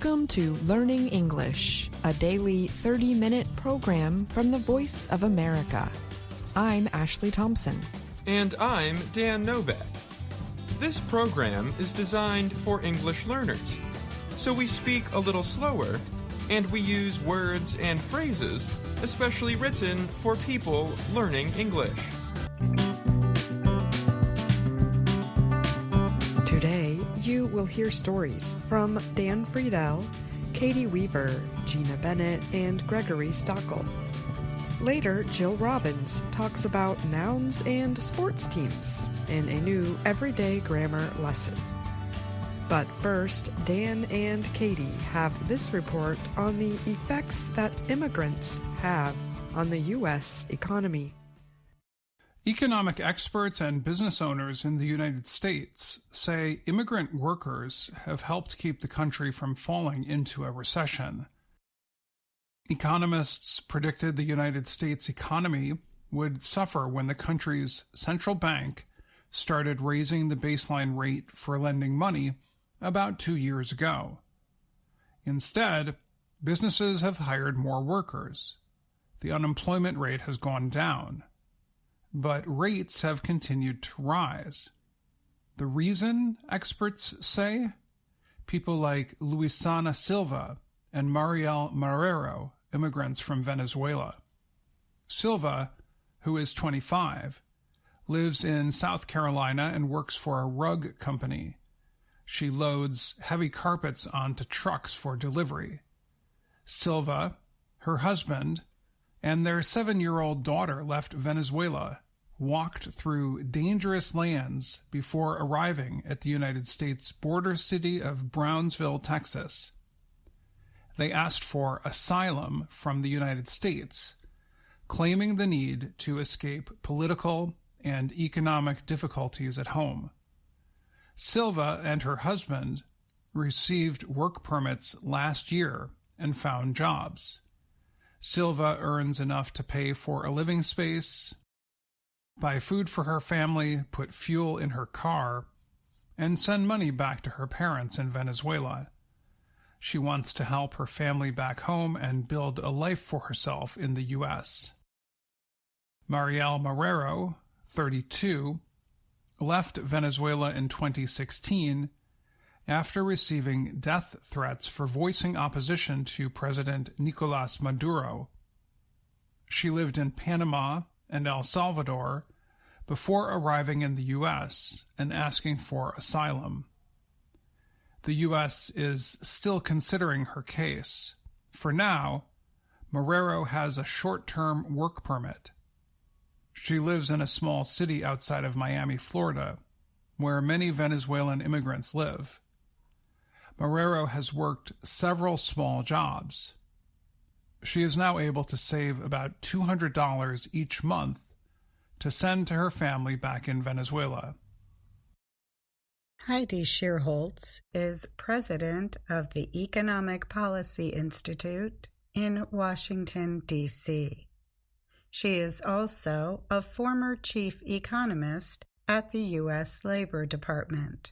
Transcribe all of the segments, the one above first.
Welcome to Learning English, a daily 30-minute program from the Voice of America. I'm Ashley Thompson. And I'm Dan Novak. This program is designed for English learners, so we speak a little slower, and we use words and phrases especially written for people learning English. Today, you will hear stories from Dan Friedel, Katie Weaver, Gina Bennett, and Gregory Stockel. Later, Jill Robbins talks about nouns and sports teams in a new everyday grammar lesson. But first, Dan and Katie have this report on the effects that immigrants have on the U.S. economy. Economic experts and business owners in the United States say immigrant workers have helped keep the country from falling into a recession. Economists predicted the United States economy would suffer when the country's central bank started raising the baseline rate for lending money about 2 years ago. Instead, businesses have hired more workers. The unemployment rate has gone down, but rates have continued to rise. The reason, experts say? People like Luisana Silva and Mariel Marrero, immigrants from Venezuela. Silva, who is 25, lives in South Carolina and works for a rug company. She loads heavy carpets onto trucks for delivery. Silva, her husband, and their 7-year-old daughter left Venezuela, walked through dangerous lands before arriving at the United States border city of Brownsville, Texas. They asked for asylum from the United States, claiming the need to escape political and economic difficulties at home. Silva and her husband received work permits last year and found jobs. Silva earns enough to pay for a living space, buy food for her family, put fuel in her car, and send money back to her parents in Venezuela. She wants to help her family back home and build a life for herself in the U.S. Mariel Marrero, 32, left Venezuela in 2016 after receiving death threats for voicing opposition to President Nicolas Maduro. She lived in Panama and El Salvador before arriving in the U.S. and asking for asylum. The U.S. is still considering her case. For now, Marrero has a short-term work permit. She lives in a small city outside of Miami, Florida, where many Venezuelan immigrants live. Marrero has worked several small jobs. She is now able to save about $200 each month to send to her family back in Venezuela. Heidi Shierholz is president of the Economic Policy Institute in Washington, D.C. She is also a former chief economist at the U.S. Labor Department.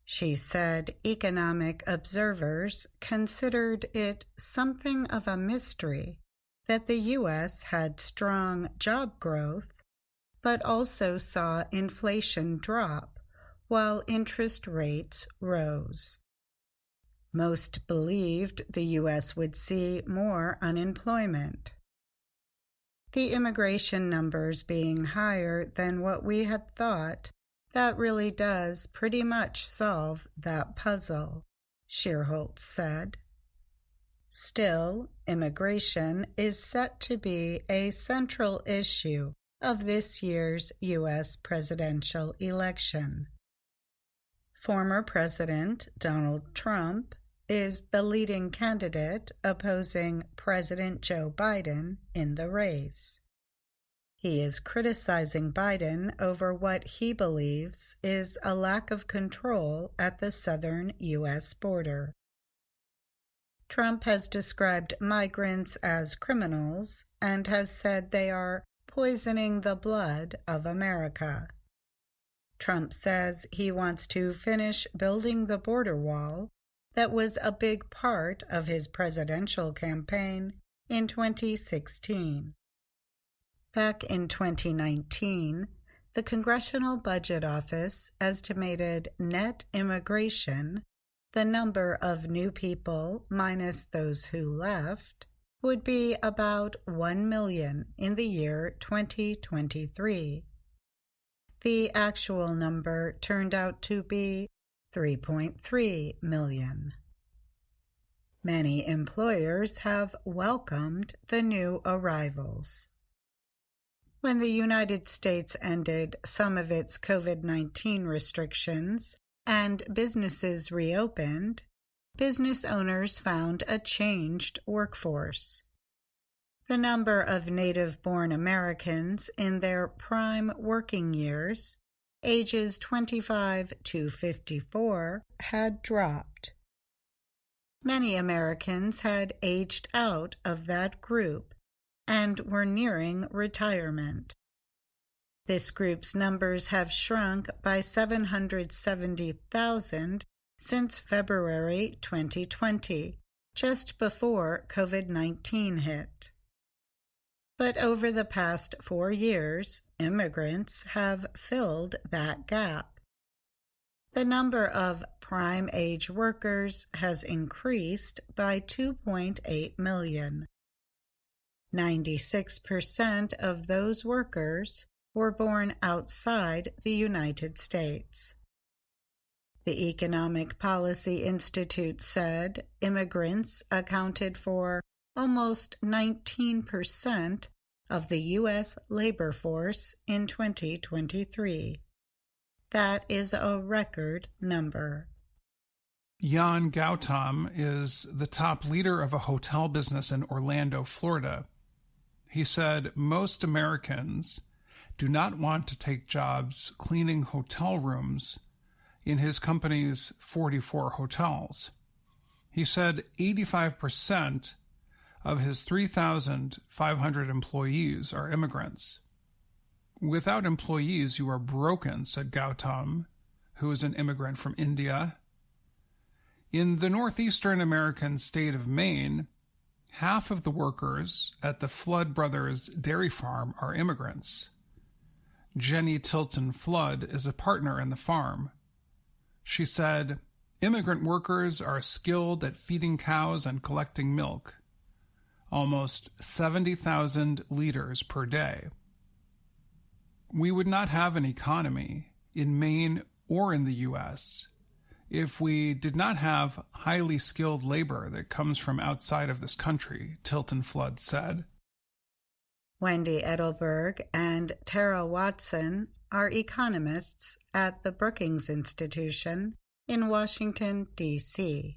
She said economic observers considered it something of a mystery that the U.S. had strong job growth, but also saw inflation drop while interest rates rose. Most believed the U.S. would see more unemployment. The immigration numbers being higher than what we had thought, that really does pretty much solve that puzzle, Shierholz said. Still, immigration is set to be a central issue of this year's U.S. presidential election. Former President Donald Trump is the leading candidate opposing President Joe Biden in the race. He is criticizing Biden over what he believes is a lack of control at the southern U.S. border. Trump has described migrants as criminals and has said they are poisoning the blood of America. Trump says he wants to finish building the border wall that was a big part of his presidential campaign in 2016. Back in 2019, the Congressional Budget Office estimated net immigration, the number of new people minus those who left, would be about 1 million in the year 2023. The actual number turned out to be 3.3 million. Many employers have welcomed the new arrivals. When the United States ended some of its COVID-19 restrictions and businesses reopened, business owners found a changed workforce. The number of native-born Americans in their prime working years, ages 25 to 54, had dropped. Many Americans had aged out of that group and were nearing retirement. This group's numbers have shrunk by 770,000 since February 2020, just before COVID-19 hit. But over the past 4 years, immigrants have filled that gap. The number of prime-age workers has increased by 2.8 million. 96% of those workers were born outside the United States. The Economic Policy Institute said immigrants accounted for almost 19% of the U.S. labor force in 2023. That is a record number. Jan Gautam is the top leader of a hotel business in Orlando, Florida. He said most Americans do not want to take jobs cleaning hotel rooms in his company's 44 hotels. He said 85% of his 3,500 employees are immigrants. Without employees, you are broken, said Gautam, who is an immigrant from India. In the northeastern American state of Maine, half of the workers at the Flood Brothers dairy farm are immigrants. Jenny Tilton Flood is a partner in the farm. She said, immigrant workers are skilled at feeding cows and collecting milk, almost 70,000 liters per day. We would not have an economy in Maine or in the U.S. if we did not have highly skilled labor that comes from outside of this country, Tilton Flood said. Wendy Edelberg and Tara Watson are economists at the Brookings Institution in Washington, D.C.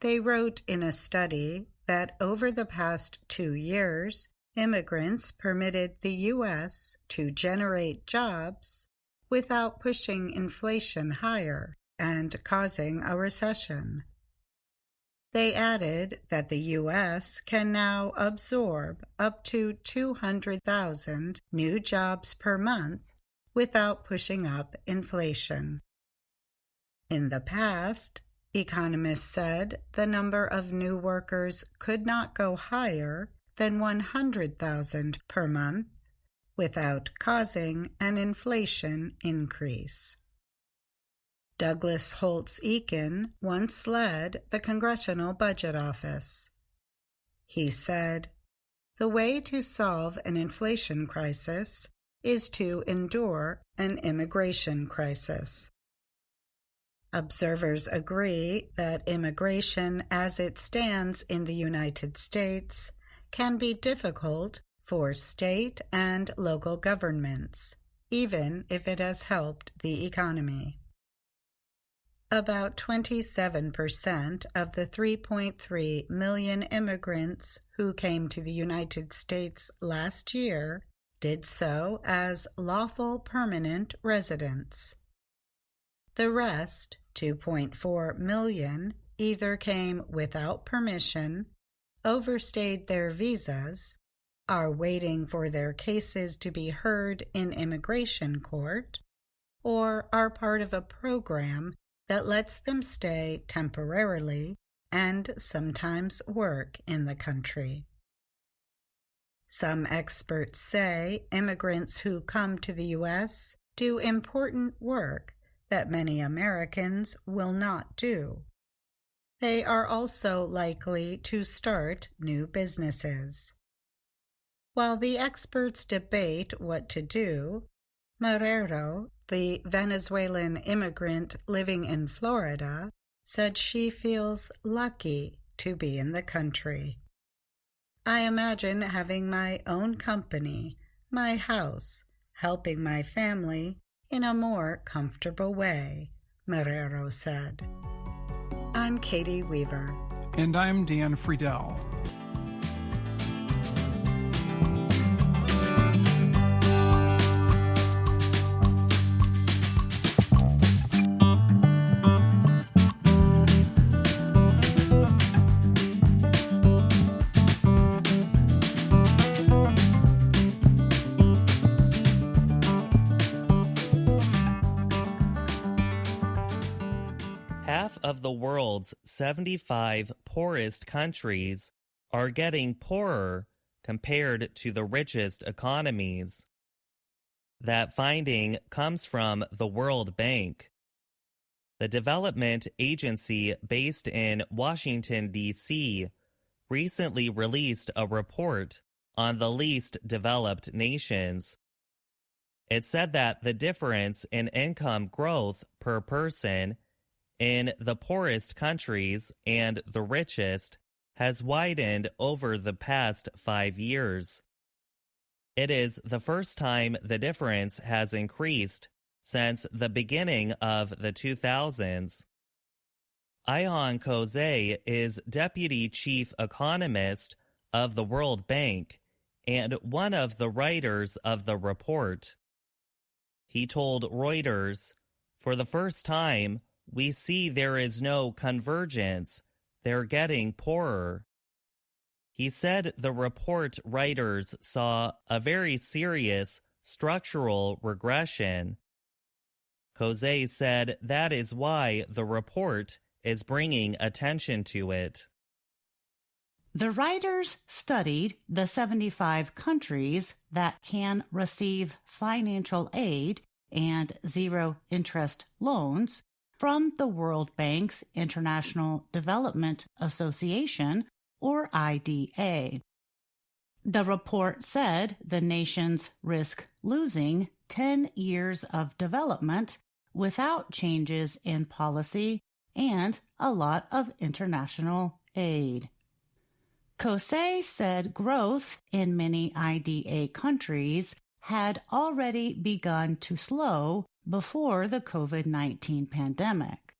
They wrote in a study that over the past 2 years, immigrants permitted the U.S. to generate jobs without pushing inflation higher and causing a recession. They added that the U.S. can now absorb up to 200,000 new jobs per month without pushing up inflation. In the past, economists said the number of new workers could not go higher than 100,000 per month without causing an inflation increase. Douglas Holtz-Eakin once led the Congressional Budget Office. He said, "The way to solve an inflation crisis is to endure an immigration crisis." Observers agree that immigration as it stands in the United States can be difficult for state and local governments, even if it has helped the economy. About 27% of the 3.3 million immigrants who came to the United States last year did so as lawful permanent residents. The rest, 2.4 million, either came without permission, overstayed their visas, are waiting for their cases to be heard in immigration court, or are part of a program that lets them stay temporarily and sometimes work in the country. Some experts say immigrants who come to the U.S. do important work that many Americans will not do. They are also likely to start new businesses. While the experts debate what to do, Marrero, the Venezuelan immigrant living in Florida, said she feels lucky to be in the country. I imagine having my own company, my house, helping my family in a more comfortable way, Marrero said. I'm Katie Weaver. And I'm Dan Friedel. Half of the world's 75 poorest countries are getting poorer compared to the richest economies. That finding comes from the World Bank. The development agency based in Washington, D.C., recently released a report on the least developed nations. It said that the difference in income growth per person in the poorest countries and the richest has widened over the past 5 years. It is the first time the difference has increased since the beginning of the 2000s. Ayhan Kozay is deputy chief economist of the World Bank and one of the writers of the report. He told Reuters, "For the first time, we see there is no convergence. They're getting poorer." He said the report writers saw a very serious structural regression. Kozay said that is why the report is bringing attention to it. The writers studied the 75 countries that can receive financial aid and zero-interest loans from the World Bank's International Development Association, or IDA. The report said the nations risk losing 10 years of development without changes in policy and a lot of international aid. Kozay said growth in many IDA countries had already begun to slow before the COVID-19 pandemic,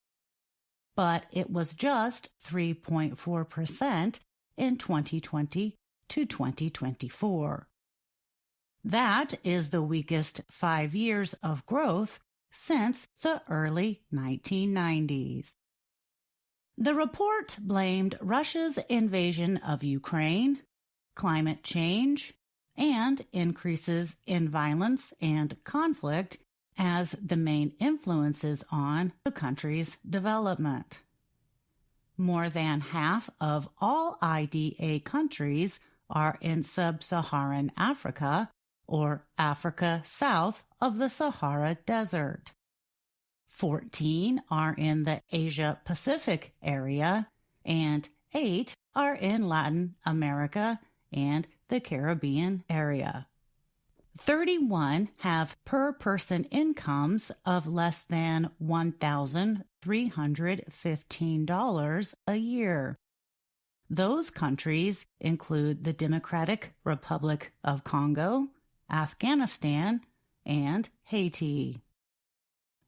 but it was just 3.4% in 2020 to 2024. That is the weakest 5 years of growth since the early 1990s. The report blamed Russia's invasion of Ukraine, climate change, and increases in violence and conflict as the main influences on the country's development. More than half of all IDA countries are in sub-Saharan Africa, or Africa south of the Sahara Desert. 14 are in the Asia-Pacific area, and 8 are in Latin America and the Caribbean area. 31 have per-person incomes of less than $1,315 a year. Those countries include the Democratic Republic of Congo, Afghanistan, and Haiti.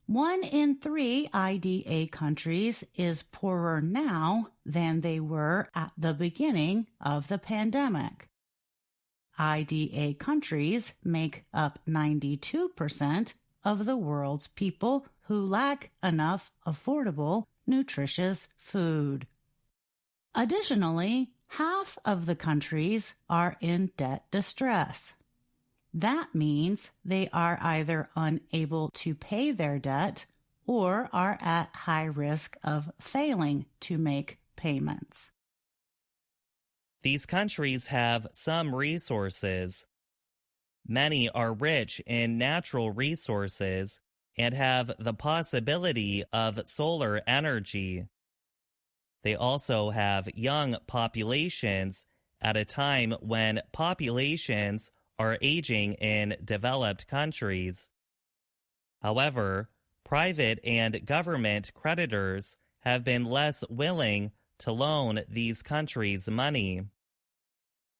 1 in 3 IDA countries is poorer now than they were at the beginning of the pandemic. IDA countries make up 92% of the world's people who lack enough affordable, nutritious food. Additionally, half of the countries are in debt distress. That means they are either unable to pay their debt or are at high risk of failing to make payments. These countries have some resources. Many are rich in natural resources and have the possibility of solar energy. They also have young populations at a time when populations are aging in developed countries. However, private and government creditors have been less willing to loan these countries money.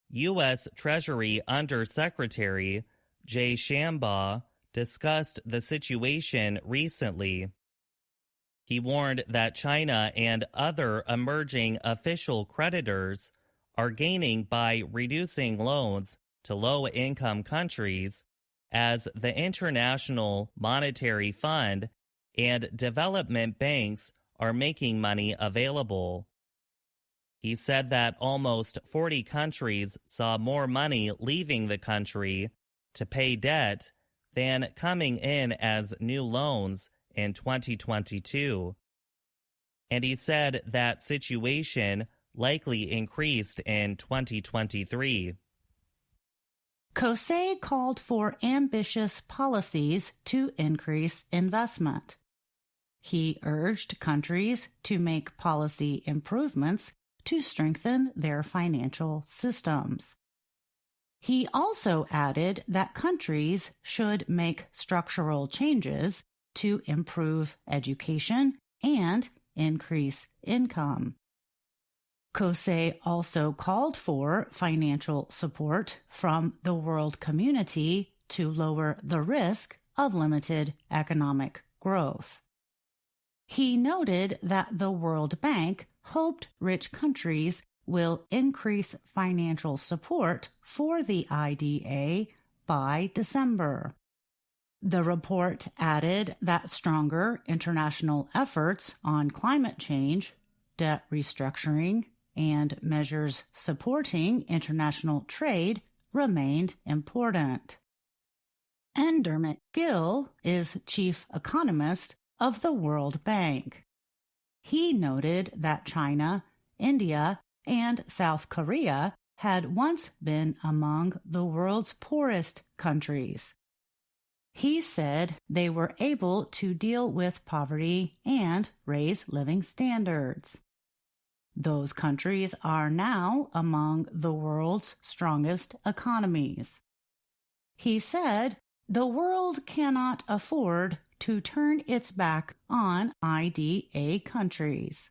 U.S. Treasury Undersecretary Jay Shambaugh discussed the situation recently. He warned that China and other emerging official creditors are gaining by reducing loans to low-income countries as the International Monetary Fund and development banks are making money available. He said that almost 40 countries saw more money leaving the country to pay debt than coming in as new loans in 2022. And he said that situation likely increased in 2023. Kosei called for ambitious policies to increase investment. He urged countries to make policy improvements to strengthen their financial systems. He also added that countries should make structural changes to improve education and increase income. Kosei also called for financial support from the world community to lower the risk of limited economic growth. He noted that the World Bank hoped rich countries will increase financial support for the IDA by December. The report added that stronger international efforts on climate change, debt restructuring, and measures supporting international trade remained important. Dermot Gill is chief economist of the World Bank. He noted that China, India, and South Korea had once been among the world's poorest countries. He said they were able to deal with poverty and raise living standards. Those countries are now among the world's strongest economies. He said the world cannot afford to turn its back on IDA countries.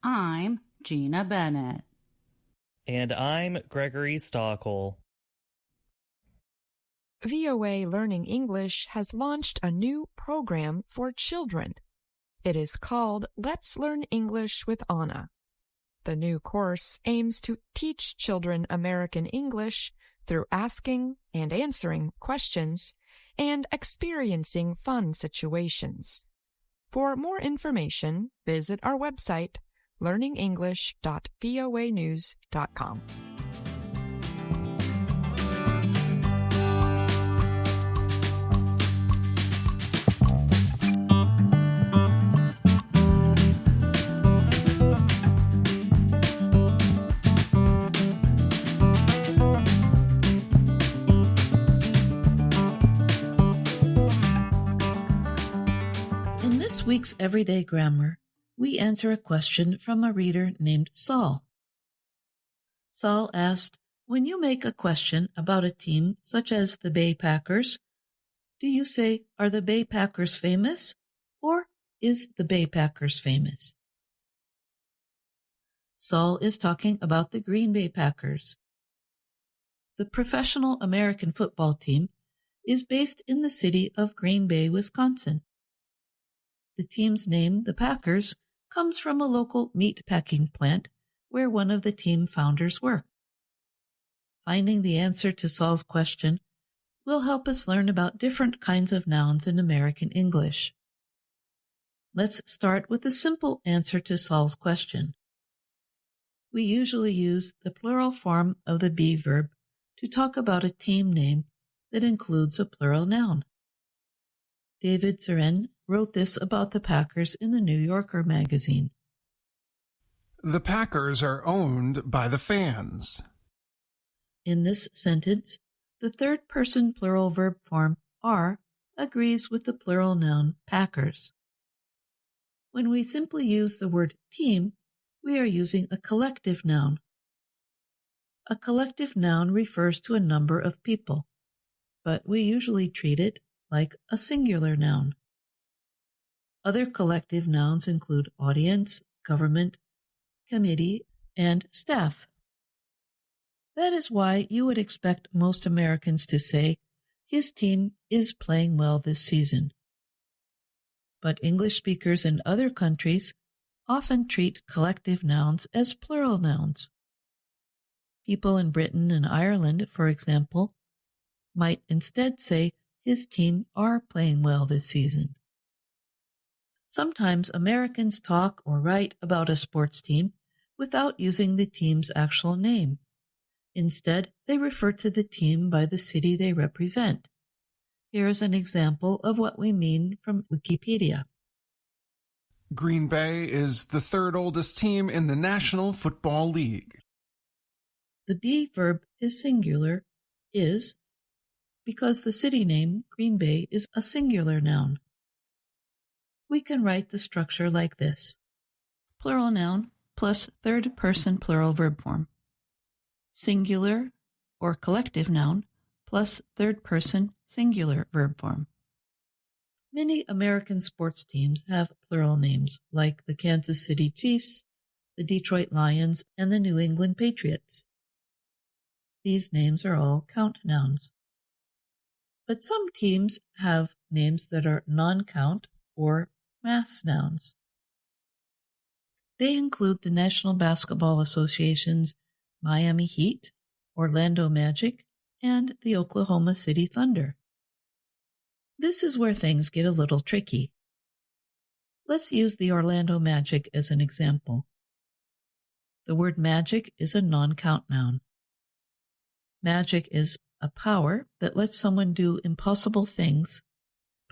I'm Gina Bennett. And I'm Gregory Stockel. VOA Learning English has launched a new program for children. It is called Let's Learn English with Anna. The new course aims to teach children American English through asking and answering questions and experiencing fun situations. For more information, visit our website, learningenglish.voanews.com. In this week's Everyday Grammar, we answer a question from a reader named Saul. Saul asked, when you make a question about a team such as the Bay Packers, do you say, are the Bay Packers famous? Or is the Bay Packers famous? Saul is talking about the Green Bay Packers. The professional American football team is based in the city of Green Bay, Wisconsin. The team's name, the Packers, comes from a local meat packing plant where one of the team founders worked. Finding the answer to Saul's question will help us learn about different kinds of nouns in American English. Let's start with the simple answer to Saul's question. We usually use the plural form of the be verb to talk about a team name that includes a plural noun. David Zirin wrote this about the Packers in the New Yorker magazine. The Packers are owned by the fans. In this sentence, the third-person plural verb form are agrees with the plural noun Packers. When we simply use the word team, we are using a collective noun. A collective noun refers to a number of people, but we usually treat it like a singular noun. Other collective nouns include audience, government, committee, and staff. That is why you would expect most Americans to say, his team is playing well this season. But English speakers in other countries often treat collective nouns as plural nouns. People in Britain and Ireland, for example, might instead say his team are playing well this season. Sometimes Americans talk or write about a sports team without using the team's actual name. Instead, they refer to the team by the city they represent. Here is an example of what we mean from Wikipedia. Green Bay is the third oldest team in the National Football League. The be verb is singular, is, because the city name, Green Bay, is a singular noun. We can write the structure like this. Plural noun plus third-person plural verb form. Singular or collective noun plus third-person singular verb form. Many American sports teams have plural names like the Kansas City Chiefs, the Detroit Lions, and the New England Patriots. These names are all count nouns. But some teams have names that are non-count or mass nouns. They include the National Basketball Association's Miami Heat, Orlando Magic, and the Oklahoma City Thunder. This is where things get a little tricky. Let's use the Orlando Magic as an example. The word magic is a non-count noun. Magic is a power that lets someone do impossible things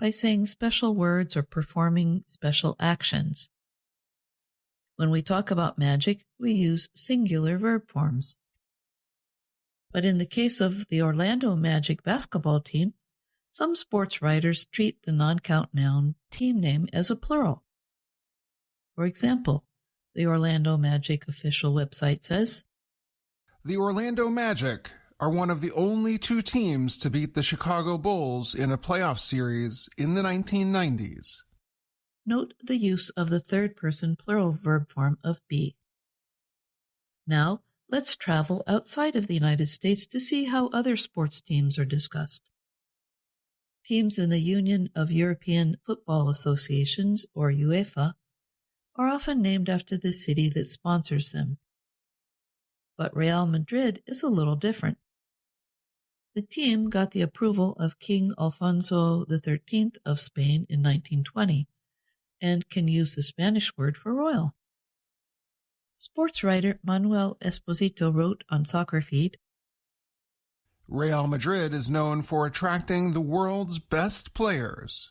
by saying special words or performing special actions. When we talk about magic, we use singular verb forms. But in the case of the Orlando Magic basketball team, some sports writers treat the non-count noun team name as a plural. For example, the Orlando Magic official website says, The Orlando Magic are one of the only two teams to beat the Chicago Bulls in a playoff series in the 1990s. Note the use of the third-person plural verb form of be. Now, let's travel outside of the United States to see how other sports teams are discussed. Teams in the Union of European Football Associations, or UEFA, are often named after the city that sponsors them. But Real Madrid is a little different. The team got the approval of King Alfonso XIII of Spain in 1920 and can use the Spanish word for royal. Sports writer Manuel Esposito wrote on Soccer Feed, Real Madrid is known for attracting the world's best players.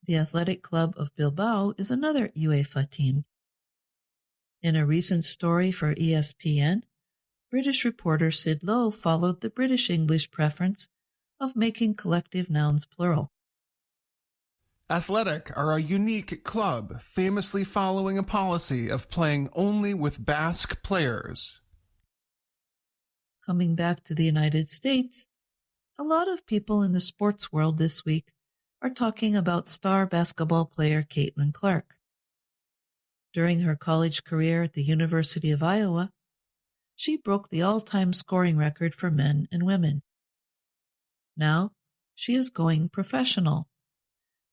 The Athletic Club of Bilbao is another UEFA team. In a recent story for ESPN, British reporter Sid Lowe followed the British English preference of making collective nouns plural. Athletic are a unique club, famously following a policy of playing only with Basque players. Coming back to the United States, a lot of people in the sports world this week are talking about star basketball player Caitlin Clark. During her college career at the University of Iowa, she broke the all-time scoring record for men and women. Now, she is going professional.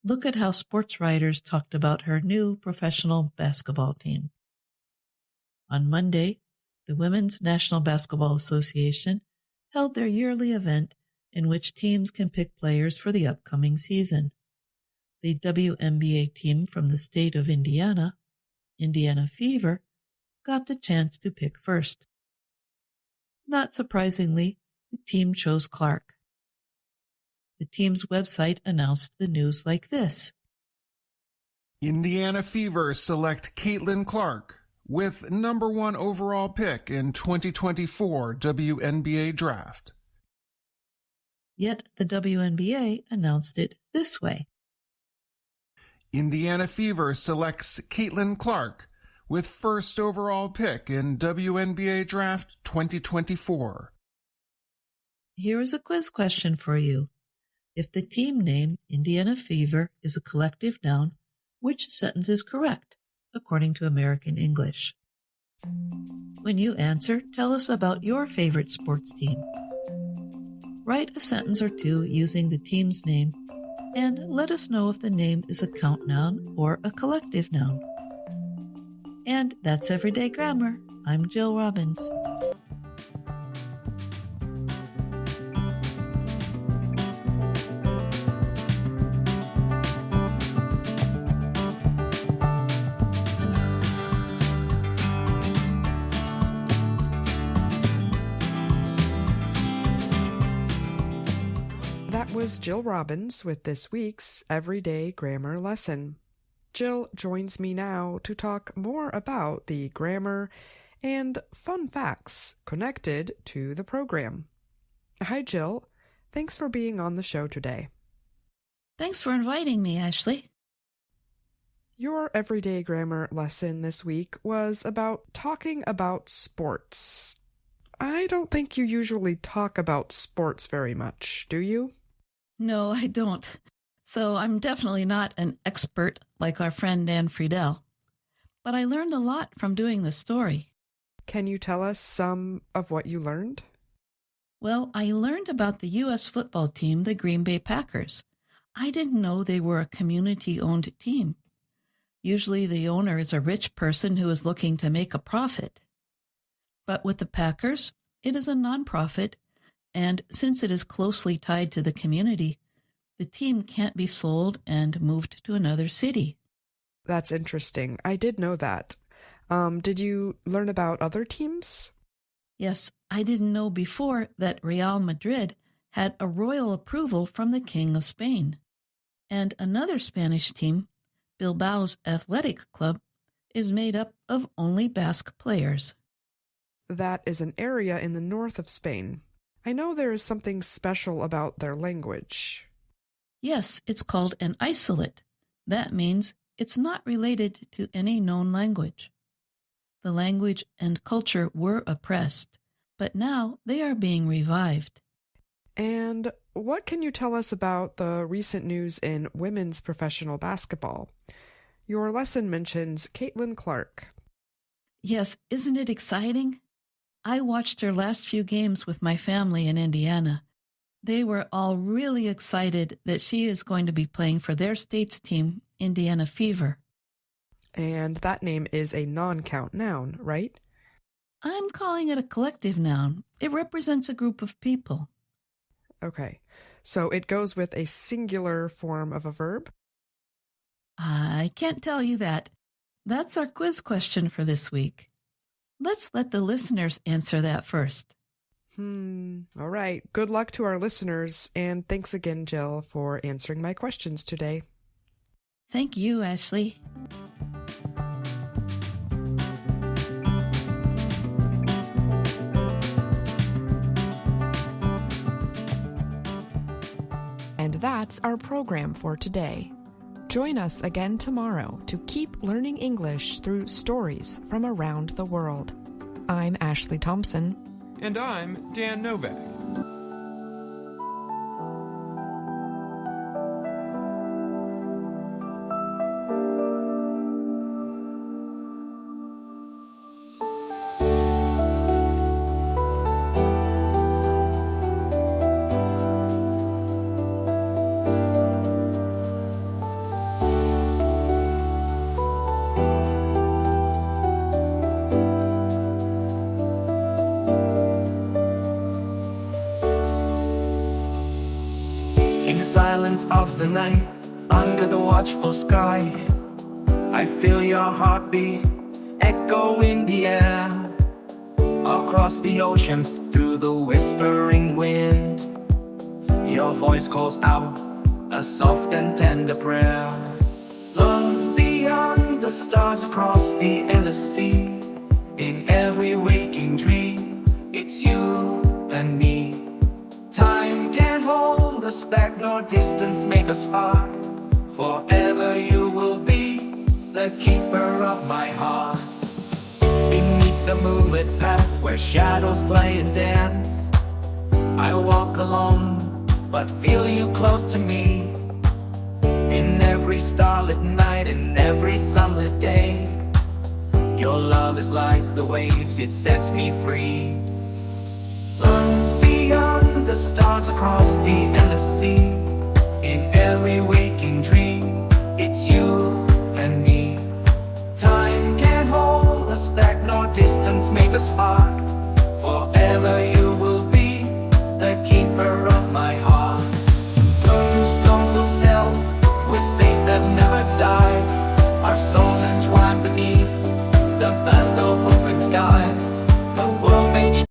Look at how sports writers talked about her new professional basketball team. On Monday, the Women's National Basketball Association held their yearly event in which teams can pick players for the upcoming season. The WNBA team from the state of Indiana, Indiana Fever, got the chance to pick first. Not surprisingly, the team chose Clark. The team's website announced the news like this. Indiana Fever select Caitlin Clark with number 1 overall pick in 2024 WNBA draft. Yet the WNBA announced it this way. Indiana Fever selects Caitlin Clark with first overall pick in WNBA draft 2024. Here is a quiz question for you. If the team name Indiana Fever is a collective noun, which sentence is correct, according to American English? When you answer, tell us about your favorite sports team. Write a sentence or two using the team's name, and let us know if the name is a count noun or a collective noun. And that's Everyday Grammar. I'm Jill Robbins. That was Jill Robbins with this week's Everyday Grammar lesson. Jill joins me now to talk more about the grammar and fun facts connected to the program. Hi, Jill. Thanks for being on the show today. Thanks for inviting me, Ashley. Your Everyday Grammar lesson this week was about talking about sports. I don't think you usually talk about sports very much, do you? No, I don't. So I'm definitely not an expert like our friend Dan Friedel. But I learned a lot from doing the story. Can you tell us some of what you learned? Well, I learned about the U.S. football team, the Green Bay Packers. I didn't know they were a community-owned team. Usually the owner is a rich person who is looking to make a profit. But with the Packers, it is a nonprofit, and since it is closely tied to the community, the team can't be sold and moved to another city. That's interesting. I did know that. Did you learn about other teams? Yes, I didn't know before that Real Madrid had a royal approval from the King of Spain. And another Spanish team, Bilbao's Athletic Club, is made up of only Basque players. That is an area in the north of Spain. I know there is something special about their language. Yes, it's called an isolate. That means it's not related to any known language. The language and culture were oppressed, but now they are being revived. And what can you tell us about the recent news in women's professional basketball? Your lesson mentions Caitlin Clark. Yes, isn't it exciting? I watched her last few games with my family in Indiana. They were all really excited that she is going to be playing for their state's team, Indiana Fever. And that name is a non-count noun, right? I'm calling it a collective noun. It represents a group of people. Okay, so it goes with a singular form of a verb? I can't tell you that. That's our quiz question for this week. Let's let the listeners answer that first. All right. Good luck to our listeners, and thanks again, Jill, for answering my questions today. Thank you, Ashley. And that's our program for today. Join us again tomorrow to keep learning English through stories from around the world. I'm Ashley Thompson. And I'm Dan Novak. In the silence of the night, under the watchful sky, I feel your heartbeat echo in the air. Across the oceans, through the whispering wind, Your voice calls out a soft and tender prayer. Love beyond the stars, across the endless sea. In every waking dream, it's you and me. Time can't hold us back, nor distance make us part. Forever you will be the keeper of my heart. Beneath the moonlit path where shadows play and dance, I walk alone, but feel you close to me. In every starlit night, in every sunlit day, your love is like the waves, it sets me free. Love beyond the stars, across the endless sea. In every waking dream, it's you and me. Time can't hold us back, nor distance make us part. Forever you will be the keeper of my heart. Those stones will sail with faith that never dies. Our souls entwined beneath the vast open skies.